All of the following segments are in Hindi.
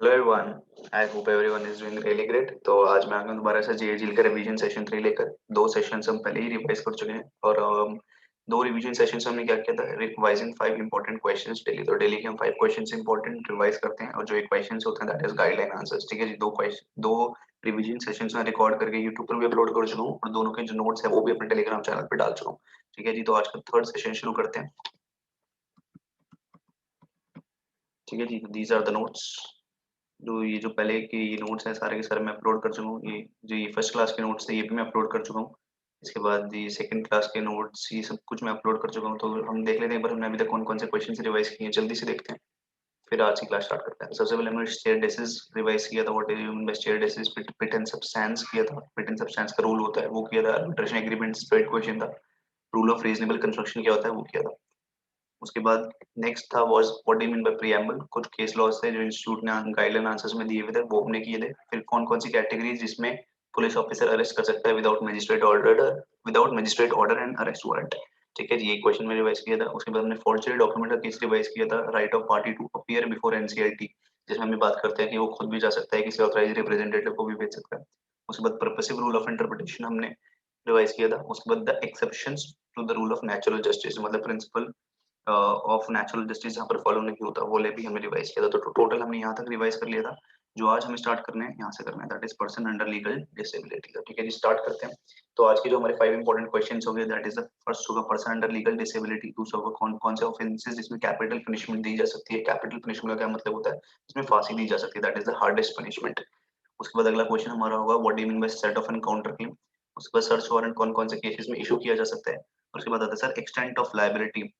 Hello everyone. I hope everyone is doing really great. तो आज मैं आ गया हूँ दोबारा से जीएजीएल का रिवीजन सेशन 3 लेकर। दो सेशंस हम पहले ही रिवाइज कर चुके हैं और दो रिवीजन सेशंस हमने क्या किया था, रिवाइजिंग 5 इंपॉर्टेंट क्वेश्चंस डेली। तो डेली के हम 5 क्वेश्चंस इंपॉर्टेंट रिवाइज करते हैं और जो एक क्वेश्चंस होते हैं दैट इज गाइडलाइन आंसर्स। ठीक है जी। दो रिवीजन सेशंस में रिकॉर्ड करके यूट्यूब पर भी अपलोड कर चुका हूँ और दोनों के जो नोट्स है वो भी अपने टेलीग्राम चैनल पर डाल चुका हूँ। ठीक है जी। तो आज का थर्ड सेशन शुरू करते हैं। ठीक है जी। These are the notes. जो पहले के ये नोट्स हैं सारे के सारे मैं अपलोड कर चुका हूँ। ये फर्स्ट क्लास के नोट्स थे ये भी मैं अपलोड कर चुका हूँ। इसके बाद ये सेकंड क्लास के नोट्स ये सब कुछ मैं अपलोड कर चुका हूँ। तो हम देख लेते हैं एक बार हमने अभी तक कौन कौन से क्वेश्चन से रिवाइज किए हैं, जल्दी से देखते हैं फिर आज की क्लास स्टार्ट करते हैं। सबसे पहले हमने स्टेयर डेसिस रिवाइज किया था। What is mean by stare decisis? Pith and substance किया था। पिट एंड सब्सटेंस का रूल होता है वो किया था। आर्बिट्रेशन एग्रीमेंट स्ट्रेट क्वेश्चन था। रूल ऑफ रीजनेबल कंस्ट्रक्शन क्या होता है वो किया था। उसके बाद नेक्स्ट था was what do you mean by preamble. कुछ केस लॉज थे जो इंस्टीट्यूट ने गाइडलाइन आंसर्स में दिए हुए थे वो हमने किए थे। फिर कौन कौन सी कैटेगरी जिसमें पुलिस ऑफिसर अरेस्ट कर सकता है without magistrate order and arrest warrant. ठीक है जी। ये क्वेश्चन में रिवाइज किया था। उसके बाद हमने फोर्जरी डॉक्यूमेंट का केस रिवाइज किया था। Right of party to appear before NCLT, जिसमें हम बात करते हैं कि वो खुद भी जा सकता है, किसी ऑथराइज्ड रिप्रेजेंटेटिव को भी भेज सकता है। उसके बाद पर्पसिव रूल ऑफ इंटरप्रिटेशन हमने रिवाइज किया था। उसके बाद the exceptions to the rule of natural justice, मतलब प्रिंसिपल ऑफ नेचुरल जस्टिस जहाँ पर फॉलो नहीं होता वो ले भी हमने रिवाइज किया था। तो टोटल हमने यहाँ तक रिवाइज कर लिया था। जो आज हमें स्टार्ट करना है यहाँ से करना है that is person under legal disability का। ठीक है जी। स्टार्ट करते हैं। तो आज के जो हमारे 5 इंपॉर्टेंट क्वेश्चंस हो गए दैट इज द फर्स्ट होगा पर्सन अंडर लीगल डिसेबिलिटी। दूसरा होगा कौन कौन से ऑफेंसेस जिसमें कैपिटल पनिशमेंट दी जा सकती है। कैपिटल पनिशमेंट का क्या मतलब होता है? जिसमें फांसी दी जा सकती है, that is the hardest punishment. उसके बाद अगला क्वेश्चन हमारा होगा what do you mean by set of and counter claim. उसके बाद सर्च वारंट कौन कौन से केसेस में इशू किया जा सकता है। और उसके बाद आता है sir extent of liability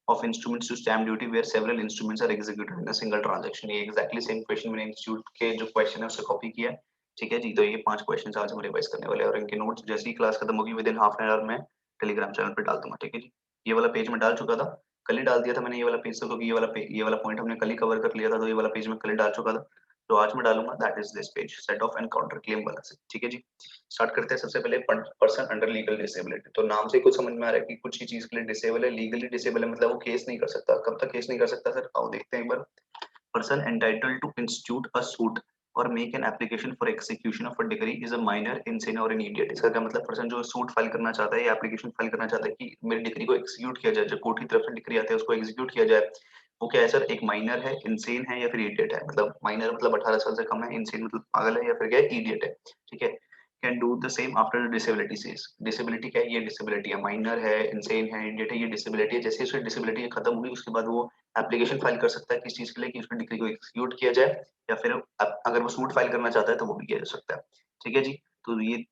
of instruments to stamp duty where several instruments are executed in a single transaction। ये exactly सेम क्वेश्चन मैंने इंस्टीट्यूट के जो क्वेश्चन है उससे कॉपी किया है। ठीक है जी। तो ये 5 क्वेश्चन आज हम रिवाइज करने वाले हैं और इनके नोट्स जैसे ही क्लास खत्म होगी with in half an hour में टेलीग्राम चैनल पर डाल दूंगा। ठीक है जी। ये वाला पेज में डाल चुका था, कल ही डाल दिया था मैंने ये वाला पेज, तो क्योंकि ये वाला पॉइंट हमने कल ही कवर कर लिया था, तो ये वाला पेज में कल ही डाल चुका था। तो आज मैं डालूंगा that is this page set of and counter claim वाला से। ठीक है जी। स्टार्ट करते हैं। सबसे पहले पर्सन अंडर लीगल डिसेबिलिटी। तो नाम से कुछ समझ में आ रहा है कि कुछ ही चीज के लिए डिसेबल है, लीगली डिसेबल है, मतलब वो केस नहीं कर सकता। कब तक केस नहीं कर सकता सर? आओ देखते हैं एक बार। Person entitled to institute a suit or make an application for execution of a decree is a minor insane or an idiot. इसका क्या मतलब? पर्सन जो सूट फाइल करना चाहता है या एप्लीकेशन फाइल करना चाहता है कि मेरी डिग्री को एग्जीक्यूट किया जाए, जो कोर्ट की तरफ से डिग्री आती है उसको एग्जीक्यूट किया जाए, वो क्या है सर? एक माइनर है, इनसेन है या फिर इडियट है। मतलब माइनर मतलब 18 साल से कम है, इनसेन मतलब पागल है, या फिर क्या है? इडियट है। ठीक है। Can do the same after disability says. Disability क्या है? ये डिसेबिलिटी है, माइनर है, इनसेन है, इडियट है, ये डिसेबिलिटी है। जैसे उसकी डिसेबिलिटी खत्म होगी उसके बाद वो एप्लीकेशन फाइल कर सकता है किस चीज के लिए? कि उसकी डिग्री को एग्जीक्यूट किया जाए, या फिर अगर वो सूट फाइल करना चाहता है तो वो भी किया जा सकता है। ठीक है जी। तो ये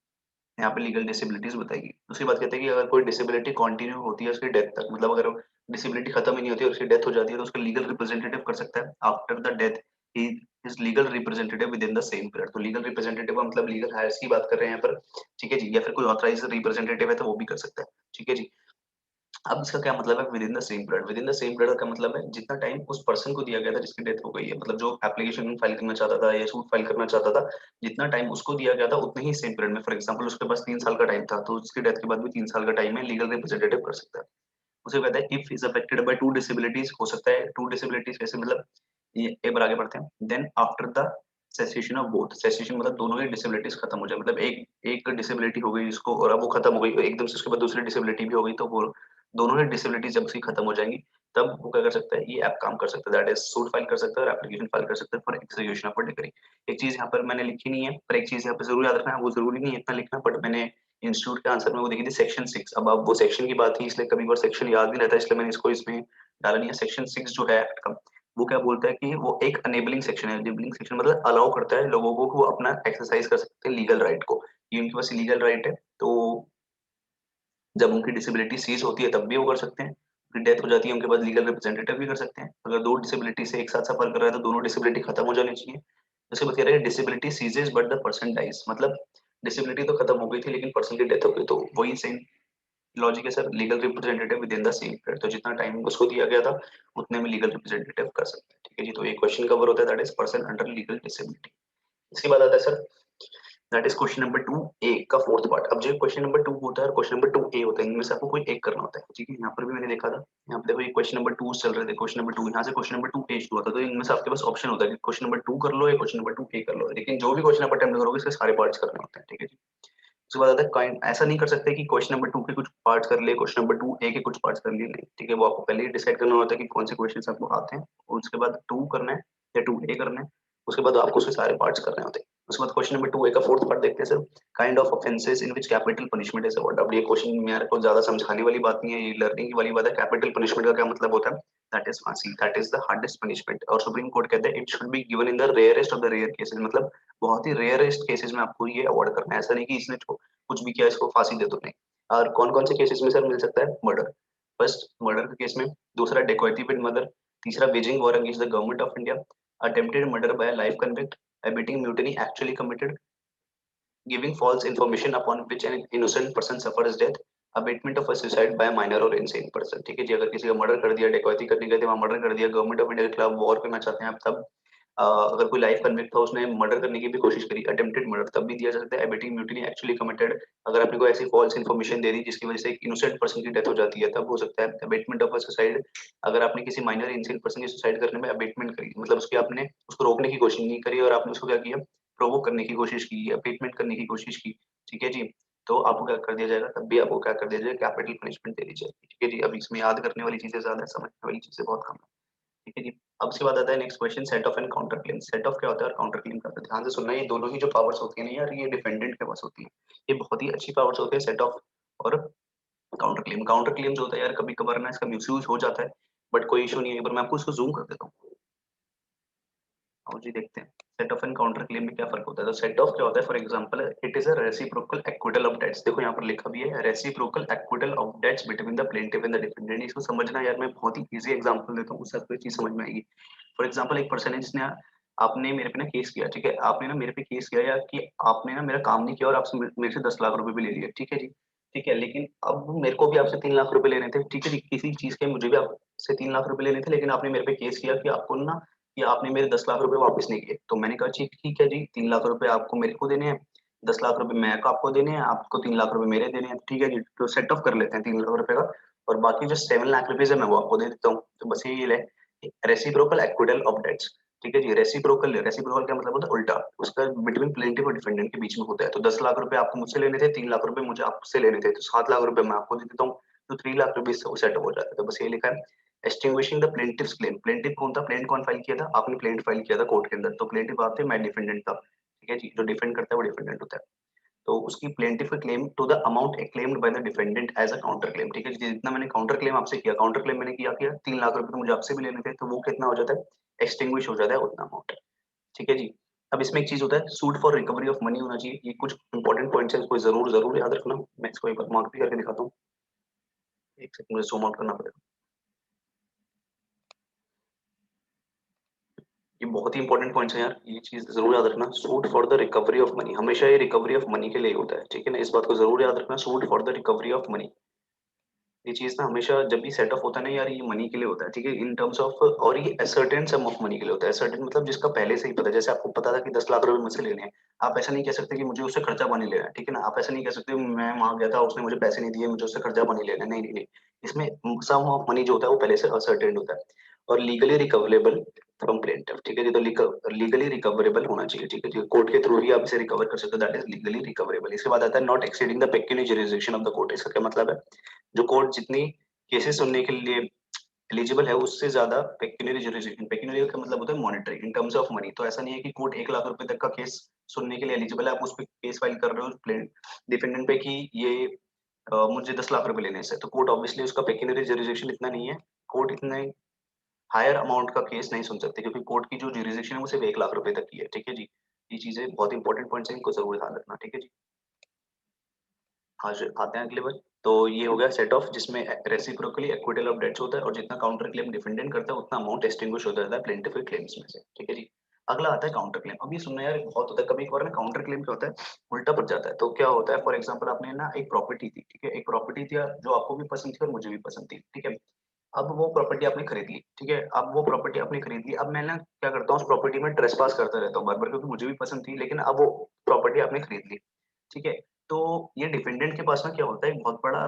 यहाँ पे लीगल डिसेबिलिटीज बताएगी। उसके बाद कहते हैं कि अगर कोई डिसेबिलिटी कंटिन्यू होती है उसकी डेथ तक, मतलब अगर डिसेबिलिटी खत्म ही नहीं होती और उसकी डेथ हो जाती है तो उसका लीगल रिप्रेजेंटेटिव कर सकता है after the death he is legal representative with in the same period. तो लीगल रिप्रेजेंटेटिव का मतलब लीगल हायर्स की बात कर रहे हैं यहाँ पर। ठीक है जी। या फिर कोई ऑथराइज रिप्रेजेंटेटिव है तो वो भी कर सकता है। ठीक है जी। अब इसका क्या मतलब है with in the same period? With in the same period का मतलब है जितना टाइम उस पर्सन को दिया गया था जिसकी डेथ हो गई है, मतलब जो एप्लीकेशन फाइल करना चाहता था या सूट फाइल करना चाहता था, जितना टाइम उसको दिया गया था उतने ही सेम पीरियड में, फॉर एग्जांपल उसके पास 3 साल का टाइम था तो उसकी डेथ के बाद भी 3 साल का टाइम है, लीगल रिप्रेजेंटेटिव कर सकता है। उसे कहता है if is affected by two disabilities. हो सकता है टू डिसेबिलिटीज कैसे? मतलब ये एक बार आगे बढ़ते हैं। Then after the cessation of both. Cessation मतलब दोनों ही डिसेबिलिटीज खत्म हो जाए, मतलब एक एक डिसेबिलिटी हो गई जिसको और अब वो खत्म हो गई एकदम से, उसके बाद दूसरी डिसेबिलिटी भी हो गई, तो वो दोनों ही डिसेबिलिटीज जब उसकी खत्म हो जाएंगी तब वो क्या कर सकता है? ये ऐप काम कर सकता है, दैट इज सूट फाइल कर सकता है और एप्लीकेशन फाइल कर सकता है for execution of a degree. एक चीज यहाँ पर मैंने लिखी नहीं है पर एक चीज यहाँ पर जरूर याद रखना है, वो जरूरी नहीं है इतना लिखना, बट मैंने इंस्टीट्यूट के आंसर में वो देखी थी सेक्शन 6। अब वो सेक्शन की बात थी इसलिए कभी बार सेक्शन याद नहीं रहता, इसलिए मैंने इसको इसमें डाला नहीं है। सेक्शन 6 जो है एक्ट का, वो क्या बोलता है कि वो एक अनेबलिंग सेक्शन है। अनेबलिंग सेक्शन मतलब अलाउ करता है लोगों को कि वो अपना एक्सरसाइज कर सकते हैं लीगल राइट को। ये उनके पास लीगल राइट है, तो जब उनकी डिसेबिलिटी सीज होती है तब भी वो कर सकते हैं, फिर डेथ हो जाती है उनके बाद लीगल रिप्रेजेंटेटिव भी कर सकते हैं। अगर दो डिसेबिलिटी से एक साथ सफर कर रहा है तो दोनों डिसेबिलिटी खत्म हो जानी चाहिए। उसके बाद कह रहे हैं disability ceases but the person dies, मतलब डिसेबिलिटी तो खत्म हो गई थी लेकिन पर्सन की डेथ हो गई, तो वही सेम लॉजिक है sir, legal representative with in the same period. तो जितना टाइम उसको दिया गया था उतने में लीगल रिप्रेजेंटेटिव कर सकते हैं। ठीक है जी। तो ये क्वेश्चन कवर होता है that is person under legal disability. इसके बाद आता है sir that is question number 2A का फोर्थ पार्ट। अब जो क्वेश्चन नंबर 2 होता है और क्वेश्चन नंबर 2A होता है, इनमें से आपको कोई एक करना होता है, ठीक है। यहाँ पर भी मैंने देखा था, यहाँ पे देखो ये क्वेश्चन नंबर 2 चल रहे थे, क्वेश्चन नंबर 2 यहाँ से क्वेश्चन नंबर 2A शुरू होता है, तो इनमें से आपके पास ऑप्शन होता है कि क्वेश्चन नंबर 2 कर लो या क्वेश्चन नंबर 2A कर लो, लेकिन जो भी क्वेश्चन आप अटेम्प्ट करोगे इसके सारे पार्ट्स करने होते हैं, ठीक है जी। उसके बाद आता है काइंड, ऐसा नहीं कर सकते कि क्वेश्चन नंबर 2 के कुछ पार्ट्स कर लिए, क्वेश्चन नंबर 2A के कुछ पार्ट्स कर लिए, नहीं, ठीक है। वो आपको पहले ही डिसाइड करना होता है कि कौन से क्वेश्चन आपको आते हैं, और उसके बाद 2 करना है या 2A करना है, उसके बाद आपको उसके सारे पार्ट्स करने होते हैं। उसके बाद क्वेश्चन नंबर 2A का फोर्थ पार्ट देखते हैं sir, kind of offences in which capital punishment is award. अब ये क्वेश्चन मेरे को ज्यादा समझाने वाली बात नहीं है, ये लर्निंग वाली बात है। कैपिटल पनिशमेंट का क्या मतलब होता है? दैट इज फांसी, that is the hardest punishment. और सुप्रीम कोर्ट कहते हैं it should be given in the rarest of the rare cases, मतलब बहुत ही रेयरेस्ट केसेस में आपको ये अवार्ड करना है। ऐसा नहीं कि इसने कुछ भी किया इसको फांसी दे दो, नहीं। और कौन कौन से केसेस में सर मिल सकता है? मर्डर, फर्स्ट मर्डर के केस में, दूसरा डेकोइटी विद मर्डर, तीसरा waging war against the government of India, attempted murder bye life convict, abetting mutiny actually committed, giving false information upon which an innocent person suffers death, abatement of a suicide by a minor or insane person। ठीक है जी, अगर किसी का मर्डर कर दिया, डेकोइटी करने गए थे वहां मर्डर कर दिया, गवर्नमेंट ऑफ इंडिया के खिलाफ वॉर करना चाहते हैं आप, तब अगर कोई लाइफ कन्विक्ट था उसने मर्डर करने की भी कोशिश करी, अटेम्प्टेड मर्डर, तब भी दिया जा सकता है। एबेटिंग म्यूटिनी एक्चुअली कमिटेड, अगर आपने कोई ऐसी फॉल्स इन्फॉर्मेशन दे दी जिसकी वजह से एक इनोसेंट पर्सन की डेथ हो जाती है, तब हो सकता है। अबेटमेंट ऑफ अ सुसाइड, अगर आपने किसी माइनर इंसेंट पर्सन की सुसाइड करने में अबेटमेंट करी, मतलब उसकी आपने उसको रोकने की कोशिश नहीं करी और आपने उसको क्या किया, प्रोवोक करने की कोशिश की, अबेटमेंट करने की कोशिश की, ठीक है जी, तो आपको क्या कर दिया जाएगा, तब भी आपको क्या कर दिया जाएगा, कैपिटल पनिशमेंट दे दी जाएगी, ठीक है जी। अब इसमें याद करने वाली चीजें ज्यादा है, समझने वाली चीजें बहुत कम है, ठीक है जी। अब उसके बाद आता है next question, set of and counter claim. Set of क्या होता है और काउंटर क्लेम क्या होता है? ध्यान से सुनना, ये दोनों ही जो पावर्स होती है ना यार, ये डिफेंडेंट के पास होती है, ये बहुत ही अच्छी पावर्स होते हैं, सेट ऑफ और काउंटर क्लेम। काउंटर क्लेम जो होता है यार, कभी कभार ना इसका मिसयूज हो जाता है, बट कोई इशू नहीं है, एक बार मैं आपको इसको जूम कर देता हूँ। आओ जी देखते हैं set of and counter claim में क्या फर्क होता है। तो सेट ऑफ क्या होता है, for example it is a reciprocal acquittal of debts. देखो यहाँ पर लिखा भी है reciprocal acquittal of debts between the plaintiff and the defendant. इसको समझना यार, मैं बहुत ही इजी एग्जांपल देता हूँ, उससे आपको चीज समझ में आएगी। फॉर एग्जांपल एक पर्सन है जिसने, आपने मेरे पे ना केस किया, ठीक है, आपने ना मेरे पे केस किया या कि आपने ना मेरा काम नहीं किया और आपसे मेरे से 10 लाख रुपए भी ले लिए, ठीक है जी, ठीक है। लेकिन अब मेरे को भी आपसे 3 लाख रुपए लेने थे, ठीक है जी, किसी चीज के मुझे भी आपसे 3 लाख रुपए लेने थे, लेकिन आपने मेरे पे केस किया कि आपको ना, कि आपने मेरे 10 लाख रुपए वापस नहीं किए। तो मैंने कहा ठीक ठीक है जी, 3 लाख रुपए आपको मेरे को देने हैं, 10 लाख रुपए मैं को आपको देने हैं, आपको 3 लाख रुपए मेरे देने हैं, ठीक है जी। तो सेट ऑफ कर लेते हैं 3 लाख रुपए का, और बाकी जो 7 लाख रुपीज है मैं वो आपको दे देता हूँ। तो बस यही है रेसिप्रोकल एक्विटल ऑफ डेट्स, ठीक है जी। रेसिप्रोकल, रेसिप्रोकल का मतलब होता है उल्टा, उसका बिटवीन प्लेंटिफ और डिफेंडेंट के बीच में होता है। तो 10 लाख रुपए आपको मुझसे लेने थे, 3 लाख रुपए मुझे आपसे लेने थे, तो 7 लाख रुपए मैं आपको दे देता हूँ, तो 3 लाख रुपीज सेट हो जाता है। तो बस ये लिखा है एक्सटिंग्विशिंग द प्लेंटिव्स क्लेम। प्लेंटिव कौन था? प्लेंट कौन फाइल किया था? आपने प्लेंट फाइल किया था कोर्ट के अंदर, तो प्लेंटिव आप थे, मैं डिफेंडेंट था, ठीक है जी। जो डिफेंड करता है वो डिफेंडेंट होता है। तो उसकी प्लेंटिफ का claim to the amount claimed by the defendant as a counter claim, ठीक है जी। जितना मैंने काउंटर क्लेम आपसे किया, काउंटर क्लेम मैंने किया किया 3 लाख रुपए तो मुझे आपसे भी लेने थे, तो वो कितना हो जाता है, एक्सटिंग्विश हो जाता है उतना अमाउंट, ठीक है जी। अब इसमें एक चीज होता है, suit for recovery of money होना चाहिए। ये कुछ इंपॉर्टेंट पॉइंट्स है, इसको जरूर जरूर याद रखना। मैं इसको एक बार मार्क भी करके दिखाता हूँ, एक सेकंड मुझे जूम आउट करना पड़ेगा। ये बहुत ही इंपॉर्टेंट पॉइंट्स है यार, ये चीज जरूर याद रखना। Suit for the recovery of money, हमेशा ये रिकवरी ऑफ मनी के लिए होता है, ठीक है ना, इस बात को जरूर याद रखना। Suit for the recovery of money, ये चीज ना हमेशा जब भी सेट ऑफ होता है ना यार, ये मनी के लिए होता है, ठीक है, इन टर्म्स ऑफ, और ये असर्टेन सम ऑफ मनी के लिए होता है। असर्टेन मतलब जिसका पहले से ही पता है, जैसे आपको पता था कि 10 लाख रुपए मुझसे लेने हैं, आप ऐसा नहीं कह सकते कि मुझे उससे खर्चा पानी लेना है, ठीक है ना। आप ऐसा नहीं कह सकते मैं वहां गया था उसने मुझे पैसे नहीं दिए, मुझे उससे खर्चा पानी लेना है, नहीं नहीं नहीं। इसमें सम ऑफ मनी जो होता है वो पहले से असर्टेन होता है, और लीगली रिकवरेबल फ्रॉम प्लेंटिफ, ठीक है जी। तो लीगली रिकवरेबल होना चाहिए, ठीक है जी, कोर्ट के थ्रू ही आप इसे रिकवर कर सकते हो, दैट इज लीगली रिकवरेबल। इसके बाद आता है not exceeding the pecuniary jurisdiction of the court. इसका क्या मतलब है? जो कोर्ट जितनी केसेस सुनने के लिए एलिजिबल है उससे ज्यादा पेक्यूनियरी जुरिसडिक्शन, पेक्यूनियरी का मतलब होता है monetary in terms of money. तो ऐसा नहीं है कि कोर्ट 1 लाख रुपए तक का केस सुनने के लिए एलिजिबल है, आप उस पर केस फाइल कर रहे हो डिफेंडेंट पे कि ये मुझे 10 लाख रुपए लेने से, तो कोर्ट ऑब्वियसली उसका पेक्यूनियरी जुरिसडिक्शन इतना नहीं है, कोर्ट इतने हायर अमाउंट का केस नहीं सुन सकते, क्योंकि कोर्ट की जो जुरिसडिक्शन है वो सिर्फ 1 लाख रुपए तक की है, ठीक है जी। ये चीजें बहुत इंपॉर्टेंट पॉइंट्स है, इनको जरूर ध्यान रखना, ठीक है जी। आज आते हैं अगले बार। तो ये हो गया सेट ऑफ, जिसमें रेसिप्रोकली एक्विटल ऑफ डेट्स होता है, और जितना काउंटर क्लेम डिफेंडेंट करता है उतना अमाउंट एक्सटिंग्विश हो जाता है प्लेंटिफ के क्लेम्स में से, ठीक है जी। अगला आता है काउंटर क्लेम। अब ये सुनना यार बहुत होता है, कभी कभार ना काउंटर क्लेम क्या होता है, उल्टा पड़ जाता है। तो क्या होता है, फॉर एग्जाम्पल आपने ना एक प्रॉपर्टी थी, ठीक है, एक प्रॉपर्टी थी जो आपको भी पसंद थी और मुझे भी पसंद थी, ठीक है। अब वो प्रॉपर्टी आपने खरीद ली, ठीक है, अब वो प्रॉपर्टी आपने खरीद ली, अब मैं ना क्या करता हूँ उस प्रॉपर्टी में ट्रेसपास करता रहता हूँ बार-बार, क्योंकि मुझे भी पसंद थी, लेकिन अब वो प्रॉपर्टी आपने खरीद ली, ठीक है? तो ये डिफेंडेंट के पास ना क्या होता है, एक बहुत बड़ा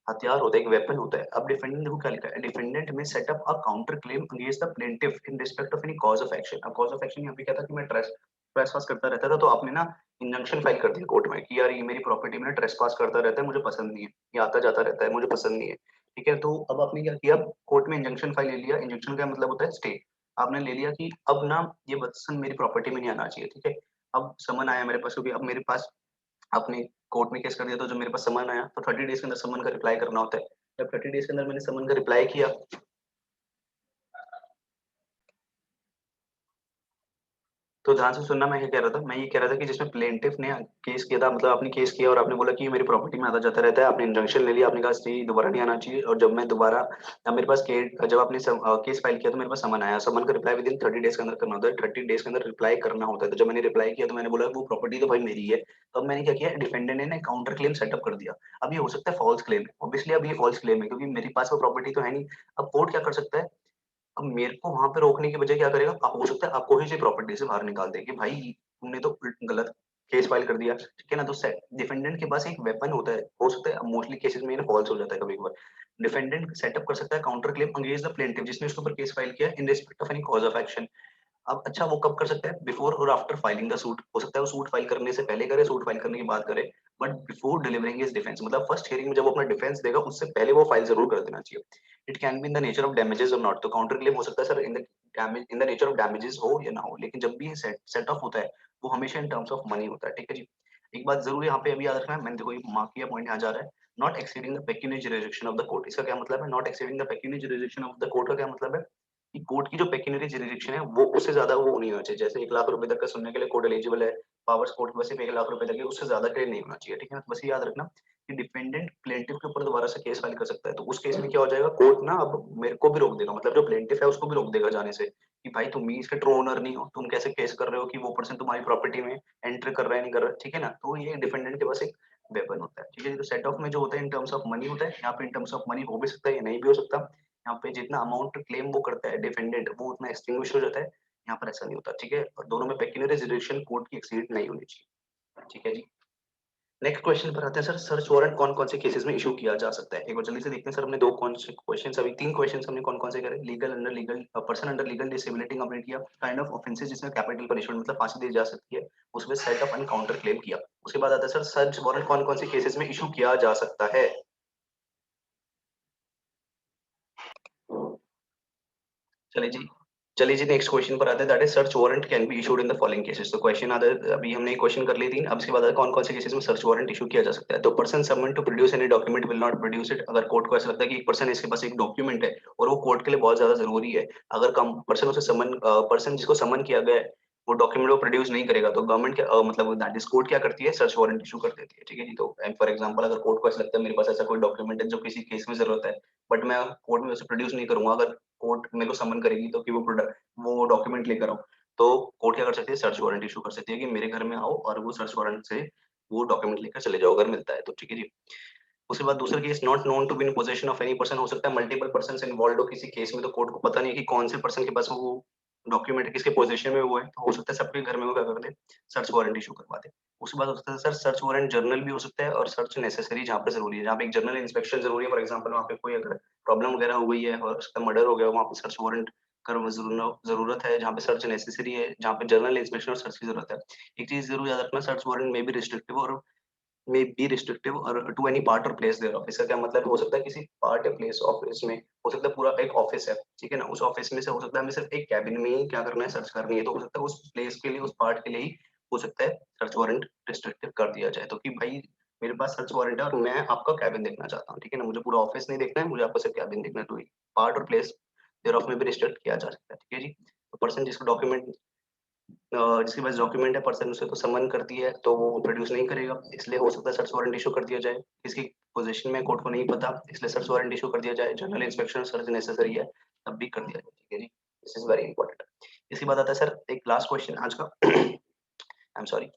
हथियार होता है, एक वेपन होता है। अब डिफेंडेंट देखो क्या लिखा है, डिफेंडेंट में set up a counter claim against the plaintiff in respect of any cause of action. अब कॉज़ ऑफ एक्शन यहाँ पे क्या था कि मैं ट्रेसपास करता रहता था, तो आपने ना इंजंक्शन फाइल कर दिया कोर्ट में कि यार ये मेरी प्रॉपर्टी में ना ट्रेसपास करता रहता है, मुझे पसंद नहीं है, ये आता-जाता रहता है, मुझे पसंद नहीं है। ठीक है, तो अब आपने क्या किया, कोर्ट में इंजंक्शन फाइल ले लिया। इंजंक्शन का मतलब होता है स्टे। आपने ले लिया कि अब ना ये पर्सन मेरी प्रॉपर्टी में नहीं आना चाहिए, ठीक है। अब समन आया मेरे पास, क्योंकि अब मेरे पास आपने कोर्ट में केस कर दिया, तो जब मेरे पास समन आया तो 30 डेज के अंदर समन का रिप्लाई करना होता है। जब 30 डेज के अंदर मैंने समन का रिप्लाई किया, तो ध्यान से सुनना, मैं ये कह रहा था, मैं ये कह रहा था कि जिसमें प्लेंटिफ ने केस किया था, मतलब आपने केस किया और आपने बोला कि ये मेरी प्रॉपर्टी में आता जाता रहता है, आपने इंजंक्शन ले लिया, आपने कहा स्टे दोबारा नहीं आना चाहिए, और जब मैं दोबारा, जब मेरे पास जब आपने केस फाइल किया तो मेरे पास समन आया, समन का रिप्लाई विद इन 30 डेज के अंदर करना होता है, 30 डेज के अंदर रिप्लाई करना होता है। तो जब मैंने रिप्लाई किया तो मैंने बोला वो प्रॉपर्टी तो भाई मेरी है। तो अब मैंने क्या किया, डिफेंडेंट ने काउंटर क्लेम सेटअप कर दिया। अब ये हो सकता है फॉल्स क्लेम है, ऑब्वियसली अब ये फॉल्स क्लेम है, क्योंकि मेरे पास वो प्रॉपर्टी तो है नहीं। अब कोर्ट क्या कर सकता है, अब मेरे को वहाँ पे रोकने के बजाय क्या करेगा, आप हो सकता है आपको ही से प्रॉपर्टी से बाहर निकाल दे कि भाई तुमने तो गलत केस फाइल कर दिया, ठीक है ना? तो डिफेंडेंट के पास एक वेपन होता है, हो सकता है मोस्टली केसेस में ये फॉल्स हो जाता है कभी-कभार। डिफेंडेंट सेटअप कर सकता है counter claim against the plaintiff, जिसने उसके ऊपर केस फाइल किया in respect of any cause of action. अब अच्छा वो कब कर सकता है, बिफोर और आफ्टर फाइलिंग द सूट। हो सकता है वो सूट फाइल करने से पहले करे, सूट फाइल करने के बाद करे, but before delivering his defence, मतलब फर्स्ट हियरिंग में जब वो अपना डिफेंस देगा उससे पहले वो फाइल जरूर कर देना चाहिए। It can be in the nature of damages और नॉट। तो काउंटर क्लेम हो सकता है sir in the damage, in the nature of damages हो या ना हो, लेकिन जब भी ये सेट ऑफ होता है वो हमेशा इन टर्म्स ऑफ मनी होता है, ठीक है जी। एक बात जरूर यहाँ पे अभी याद रखना है, मैंने देखो ये मार्क किया पॉइंट यहाँ जा रहा है, not exceeding the pecuniary jurisdiction of the court. इसका क्या मतलब है, not exceeding the pecuniary jurisdiction of the court का क्या मतलब है कि कोर्ट की जो पेक्यूनियरी जुरिसडिक्शन है वो उससे ज्यादा वो नहीं होना चाहिए। जैसे 1 लाख रुपए तक का सुनने के लिए कोर्ट एलिजिबल है, पावर्स कोर्ट में सिर्फ 1 लाख रुपए तक है, उससे ज्यादा क्लेम नहीं होना चाहिए, ठीक है ना? तो बस ये याद रखना कि डिफेंडेंट प्लेंटिफ के ऊपर दोबारा से केस फाइल कर सकता है। तो उस केस में क्या हो जाएगा, कोर्ट ना अब मेरे को भी रोक देगा, मतलब जो प्लेंटिफ है उसको भी रोक देगा जाने से कि भाई तुम ही इसके ट्रू ओनर नहीं हो, तुम कैसे केस कर रहे हो कि वो पर्सन तुम्हारी प्रॉपर्टी में एंटर कर रहा है नहीं कर रहा है, ठीक है ना? तो ये डिफेंडेंट के पास एक वेपन होता है, ठीक है। तो सेट ऑफ में जो होता है इन टर्म्स ऑफ मनी होता है, यहाँ पे इन टर्म्स ऑफ मनी हो भी सकता है या नहीं भी हो सकता। यहाँ पे जितना अमाउंट क्लेम वो करता है डिफेंडेंट, वो उतना एक्सटिंग्विश हो जाता है। यहाँ पर ऐसा नहीं होता, ठीक है। और दोनों में पेक्यूनियरी जुरिसडिक्शन कोर्ट की एक्सीड नहीं होनी चाहिए, ठीक है जी। नेक्स्ट क्वेश्चन पर आते हैं सर, सर्च वारंट कौन कौन से केसेस में इशू किया जा सकता है। एक बार जल्दी से देखते हैं सर, हमने दो कौन से क्वेश्चन, अभी तीन क्वेश्चन हमने कौन कौन से करे, legal under legal person under legal disability complete किया, काइंड ऑफ ऑफेंसेस जिसमें कैपिटल पनिशमेंट मतलब फांसी दी जा सकती है, उसमें सेट ऑफ एनकाउंटर क्लेम किया। उसके बाद आता है सर सर्च वारंट कौन कौन से केसेस में इशू किया जा सकता है। चलिए जी, चलिए जी नेक्स्ट क्वेश्चन पर आते हैं, that is search warrant can be issued in the following cases. तो क्वेश्चन आता है, अभी हमने क्वेश्चन कर लिए 3, अब इसके बाद आता है कौन कौन से केसेस में सर्च वारंट इशू किया जा सकता है। तो person summoned to produce any document will not produce it. अगर कोर्ट को ऐसा लगता है कि एक पर्सन इसके पास एक डॉक्यूमेंट है और वो कोर्ट के लिए बहुत ज्यादा जरूरी है, अगर कम पर्सन उसे समन, पर्सन जिसको समन किया गया है वो डॉक्यूमेंट वो प्रोड्यूस नहीं करेगा, तो गवर्नमेंट क्या मतलब दैट इज कोर्ट क्या करती है, सर्च वारंट इशू कर देती है, ठीक है जी। तो फॉर एग्जांपल अगर कोर्ट को ऐसा लगता है मेरे पास ऐसा कोई डॉक्यूमेंट है जो किसी केस में जरूरत है, बट मैं कोर्ट में उसे प्रोड्यूस नहीं करूंगा, अगर कोर्ट मेरे को समन करेगी तो कि वो डॉक्यूमेंट लेकर आओ, तो कोर्ट क्या कर सकती है, सर्च वारंट इशू कर सकती है कि मेरे घर में आओ और वो सर्च वारंट से वो डॉक्यूमेंट लेकर चले जाओ अगर मिलता है तो, ठीक है जी। उसके बाद दूसरा case, not known to be in possession of any person. हो सकता है मल्टीपल पर्सन इन्वॉल्व हो किसी केस में, तो कोर्ट को पता नहीं है कि कौन से पर्सन के पास वो डॉक्यूमेंट है, किसके पोजेशन में वो है, तो हो सकता है सबके घर में वो क्या कर दे, सर्च वारंट इशू करवा दे। उसके बाद हो सकता है सर सर्च वारंट जर्नल भी हो सकता है और सर्च नेसेसरी जहाँ पे जरूरी है, जहाँ पे एक जनरल इंस्पेक्शन जरूरी है, फॉर एग्जाम्पल वहाँ पे कोई अगर प्रॉब्लम वगैरह हो गई है और उसका मर्डर हो गया, वहाँ पे सर्च वारंट कर जरूरत है, जहाँ पे सर्च नेसेसरी है, जहाँ पे जनरल इंस्पेक्शन और सर्च की जरूरत है। एक चीज जरूर याद रखना, सर्च वारंट में भी रिस्ट्रिक्टिव और मे बी रिस्ट्रिक्टिव और टू एनी पार्ट और प्लेस देयर ऑफिस। का क्या मतलब, हो सकता है किसी पार्ट या प्लेस ऑफिस में, हो सकता है पूरा एक ऑफिस है, ठीक है ना, उस ऑफिस में से हो सकता है हमें सिर्फ एक कैबिन में ही क्या करना है, सर्च करनी है, तो हो सकता है उस प्लेस के लिए, उस पार्ट के लिए ही हो सकता है सर्च वारंट रिस्ट्रिक्टिव कर दिया जाए, तो कि भाई मेरे पास सर्च वारंट है और मैं आपका कैबिन देखना चाहता हूँ, ठीक है ना, मुझे पूरा ऑफिस नहीं देखना है, मुझे आपका सिर्फ कैबिन देखना है, तो पार्ट और प्लेस देयर ऑफ में भी रिस्ट्रिक्ट किया जा सकता है, ठीक है जी। तो पर्सन जिसको डॉक्यूमेंट, जिसके पास डॉक्यूमेंट है, पर्सन उसे तो समन करती है तो वो प्रोड्यूस नहीं करेगा, इसलिए हो सकता है सर्च वारंट इशू कर दिया जाए। इसकी पोजीशन में कोर्ट को नहीं पता, इसलिए सर्च वारंट इशू कर दिया जाए, जनरल इंस्पेक्शन सर्च नेसेसरी है तब भी कर दिया जाए, ठीक है जी। This is very important. इसके बाद आता है सर एक लास्ट क्वेश्चन आज का, आई एम सॉरी,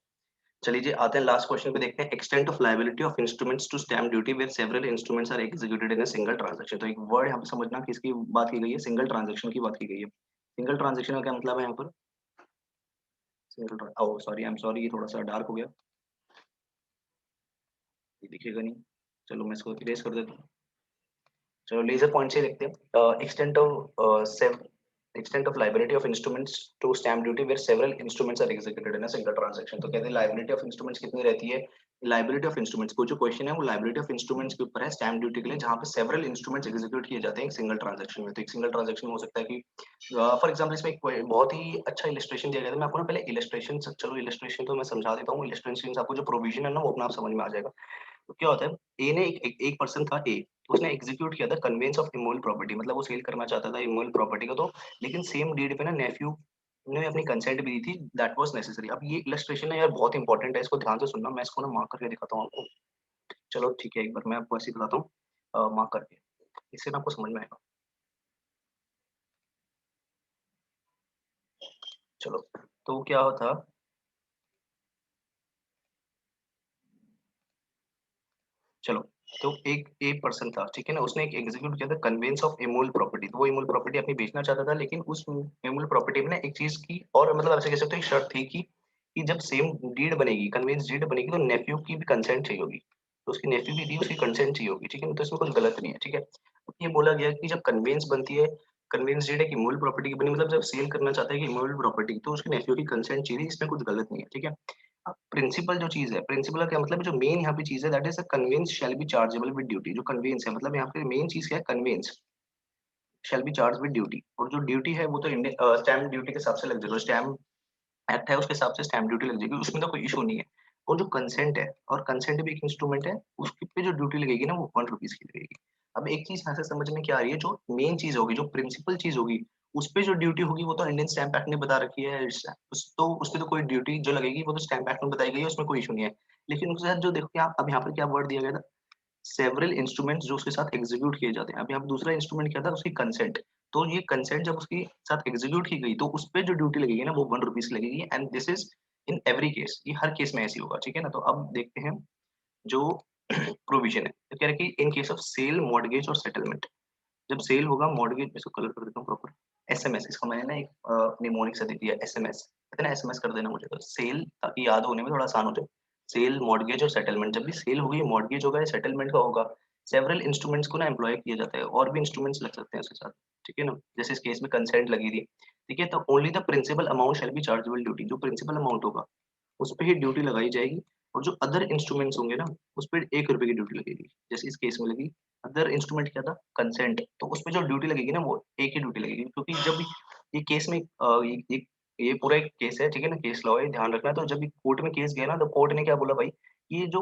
चलिए जी, आते हैं लास्ट क्वेश्चन पे, देखते हैं extent of liability of instruments to stamp duty where several instruments are executed in a single transaction. तो एक वर्ड यहाँ पे समझना किसकी बात की गई है, सिंगल ट्रांजैक्शन की बात की गई है। सिंगल ट्रांजैक्शन का क्या मतलब है यहाँ पर, single oh sorry, I am sorry, ये थोड़ा सा डार्क हो गया, ये दिखेगा नहीं। चलो मैं इसको इरेज कर देता हूँ। चलो लेजर पॉइंट से देखते हैं, extent of liability of instruments to stamp duty where several instruments are executed in a single transaction। तो कहते हैं liability of instruments कितनी रहती है, liability of instruments को जो क्वेश्चन है वो liability of instruments के ऊपर है स्टैम्प ड्यूटी के लिए, जहाँ पे several instruments execute किए जाते हैं एक सिंगल ट्रांजेक्शन में। तो एक सिंगल ट्रांजेक्शन हो सकता है कि फॉर एग्जाम्पल इसमें एक बहुत ही अच्छा इलिस्ट्रेशन दिया गया था, मैं आपको ना पहले इलिस्ट्रेशन, चलो इलिस्ट्रेशन तो मैं समझा देता हूँ, इलिस्ट्रेशन से आपको जो प्रोविजन है ना वो अपना आप समझ में आ जाएगा। तो क्या होता है, ए ने एक पर्सन था ए, उसने एग्जीक्यूट किया था कन्वेंस ऑफ इमोल प्रॉपर्टी, मतलब वो सेल करना चाहता था इमोल प्रॉपर्टी को, तो लेकिन सेम डीड पे ना नेफ्यू ने अपनी कंसेंट भी दी थी, दैट वाज नेसेसरी। अब ये इलस्ट्रेशन है यार, बहुत इंपॉर्टेंट है, इसको ध्यान से सुनना, मैं इसको ना मार्क करके दिखाता हूँ आपको। चलो ठीक है, एक बार मैं आपको ऐसे दिखाता हूँ मार्क करके, इससे ना आपको समझ में आएगा। चलो, तो क्या होता, चलो, तो एक पर्सन था, ठीक है ना, उसने एक एग्जीक्यूट किया था कन्वेंस ऑफ इमोल प्रॉपर्टी, तो वो इमोल प्रॉपर्टी अपनी बेचना चाहता था, लेकिन उस इमोल प्रॉपर्टी में ना एक चीज की, और मतलब ऐसे कह सकते हो एक शर्त थी कि जब सेम डीड बनेगी, कन्वेंस डीड बनेगी, तो नेफ्यू की भी कंसेंट चाहिए होगी, तो उसकी नेफ्यू की थी, उसकी कंसेंट चाहिए होगी, ठीक है ना, तो इसमें कुछ गलत नहीं है, ठीक है। तो ये बोला गया कि जब कन्वेंस बनती है, कन्वेंस डीड एक इमोल प्रॉपर्टी की बनी, मतलब जब सेल करना चाहता है कि इमोल प्रॉपर्टी, तो उसकी नेफ्यू की कंसेंट चाहिए, इसमें कुछ गलत नहीं है, ठीक है। अब प्रिंसिपल जो चीज है, प्रिंसिपल का क्या मतलब है, जो मेन यहाँ पे चीज है, that is a conveyance shall be chargeable with duty. जो कन्वेंस है, मतलब यहाँ पे मेन चीज क्या है, conveyance shall be charged with duty, और जो ड्यूटी है वो तो स्टैम्प ड्यूटी के हिसाब से लग जाएगा, स्टैम्प एक्ट है उसके हिसाब से स्टैम्प ड्यूटी लग जाएगी, उसमें तो कोई इशू नहीं है। और जो कंसेंट है, और कंसेंट भी एक इंस्ट्रूमेंट है, उसके पे जो ड्यूटी लगेगी ना वो ₹1 की लगेगी। अब एक चीज यहाँ से समझ में क्या आ रही है, जो मेन चीज होगी, जो प्रिंसिपल चीज होगी, उस पे जो ड्यूटी होगी वो तो इंडियन स्टैम्प एक्ट ने बता रखी है, उस पे तो कोई ड्यूटी जो लगेगी वो तो स्टैम्प एक्ट में बताई गई है, उसमें कोई इशू नहीं है। लेकिन उसके साथ जो देखो क्या, अब यहाँ पर क्या वर्ड दिया गया था, सेवरल इंस्ट्रूमेंट्स जो उसके साथ एग्जीक्यूट किए जाते हैं। अब यहाँ पे दूसरा इंस्ट्रूमेंट क्या था, उसकी कंसेंट। तो ये कंसेंट जब उसके साथ एग्जीक्यूट की गई, तो उस पे जो ड्यूटी लगेगी ना वो ₹1 की लगेगी, and this is in every case, ये हर केस में ऐसी होगा, ठीक है ना। तो अब देखते हैं जो प्रोविजन है, तो कह रहे हैं कि in case of sale, mortgage और सेटलमेंट, जब सेल होगा, मॉर्गेज, इसको कलर कर देता हूँ प्रॉपर, एसएमएस, इसको मैंने ना एक निमोनिक से दे दिया एसएमएस, कहते हैं ना एसएमएस कर देना मुझे, तो सेल, ताकि याद होने में थोड़ा आसान हो जाए। सेल, मॉर्गेज और सेटलमेंट, जब भी सेल होगी, मॉर्गेज होगा या सेटलमेंट का होगा, सेवरल इंस्ट्रूमेंट्स को ना एम्प्लॉय किया जाता है, और भी इंस्ट्रूमेंट्स लग सकते हैं उसके साथ, ठीक है ना, जैसे इस केस में कंसेंट लगी थी, ठीक है, तो only the principal amount shall be chargeable duty, जो प्रिंसिपल अमाउंट होगा उस पे ही ड्यूटी लगाई जाएगी, और जो अदर इंस्ट्रूमेंट्स होंगे ना, उस पे ₹1 की ड्यूटी लगेगी, जैसे इस केस में लगी। अदर इंस्ट्रूमेंट क्या था, कंसेंट, तो उस पे जो ड्यूटी लगेगी ना वो एक ही ड्यूटी लगेगी, क्योंकि जब ये केस में ये पूरा एक केस है, ठीक है ना, केस लॉ है, ध्यान रखना। तो जब ये कोर्ट में केस गया ना, तो कोर्ट ने क्या बोला भाई, ये जो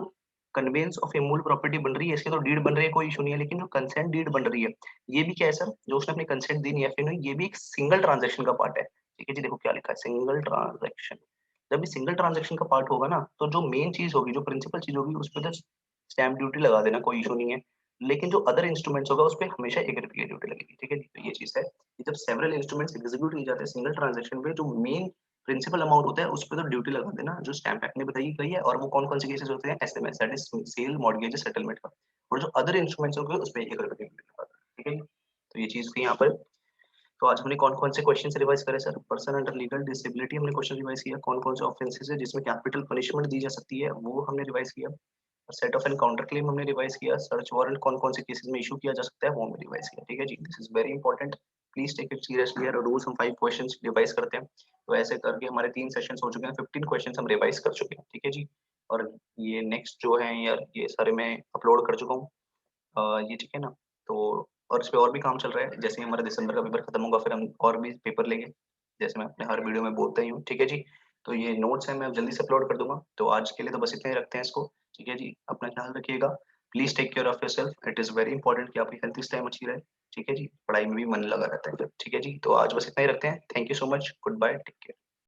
कन्वेंस ऑफ ए मूल प्रॉपर्टी बन रही है, इसके तो डीड बन रही है, कोई इशू नहीं है, लेकिन जो कंसेंट डीड बन रही है, ये भी क्या है सर, जो उसने अपनी कंसेंट दी नहीं है फिर, ये भी एक सिंगल ट्रांजेक्शन का पार्ट है, ठीक है जी। देखो क्या लिखा है, सिंगल ट्रांजेक्शन, जब भी सिंगल ट्रांजेक्शन का पार्ट होगा ना, तो जो मेन चीज होगी, जो प्रिंसिपल चीज होगी, उस पे तो स्टैम्प ड्यूटी लगा देना, कोई इशू नहीं है। लेकिन जो अदर इंस्ट्रूमेंट्स होगा, उस पे हमेशा ₹1 की ड्यूटी लगेगी, ठीक है जी। तो ये चीज है कि जब सेवरल इंस्ट्रूमेंट्स एग्जीक्यूट किए जाते हैं सिंगल ट्रांजेक्शन पे, जो मेन प्रिंसिपल अमाउंट होता है, उस पे तो ड्यूटी लगा देना, जो स्टैम्प एक्ट ने बताई गई है, और वो कौन-कौन से केसेस होते हैं, SMS, that is sale, mortgage, settlement का। और जो अदर इंस्ट्रूमेंट्स होंगे, उस पे ₹1 की ड्यूटी लगा देना, ठीक है जी। तो ये चीज थी यहाँ पर। तो आज हमने कौन-कौन से क्वेश्चन रिवाइज करे sir, person under legal disability हमने क्वेश्चन रिवाइज किया, कौन-कौन से ऑफेंसेस है जिसमें कैपिटल पनिशमेंट दी जा सकती है, वो हमने रिवाइज किया। Set of and counter claim हमने रिवाइज किया, सर्च वारंट कौन-कौन से केसेस में इश्यू किया जा सकता है, वो हमने रिवाइज किया, ठीक है जी। This is very important, please take it seriously यार, रोज हम 5 क्वेश्चंस रिवाइज करते हैं, तो ऐसे करके हमारे 3 सेशंस हो चुके हैं, 15 क्वेश्चंस हम रिवाइज कर चुके हैं, ठीक है जी। और ये नेक्स्ट जो है यार, ये सारे मैं अपलोड कर चुका हूँ, ये ठीक है ना? तो और इस पे और भी काम चल रहा है, जैसे ही हमारा दिसंबर का पेपर खत्म होगा, फिर हम और भी पेपर लेंगे, जैसे मैं अपने हर वीडियो में बोलता ही हूँ, ठीक है जी। तो ये नोट्स हैं, मैं अब जल्दी से अपलोड कर दूँगा, तो आज के लिए तो बस इतना ही रखते हैं इसको, ठीक है जी। अपना ख्याल रखिएगा, please take care of yourself, it is very important कि आपकी हेल्थ इस टाइम अच्छी रहे, ठीक है जी। पढ़ाई में भी मन लगा रहता है फिर, ठीक है जी। तो आज बस इतना ही रखते हैं, thank you so much, goodbye, take care.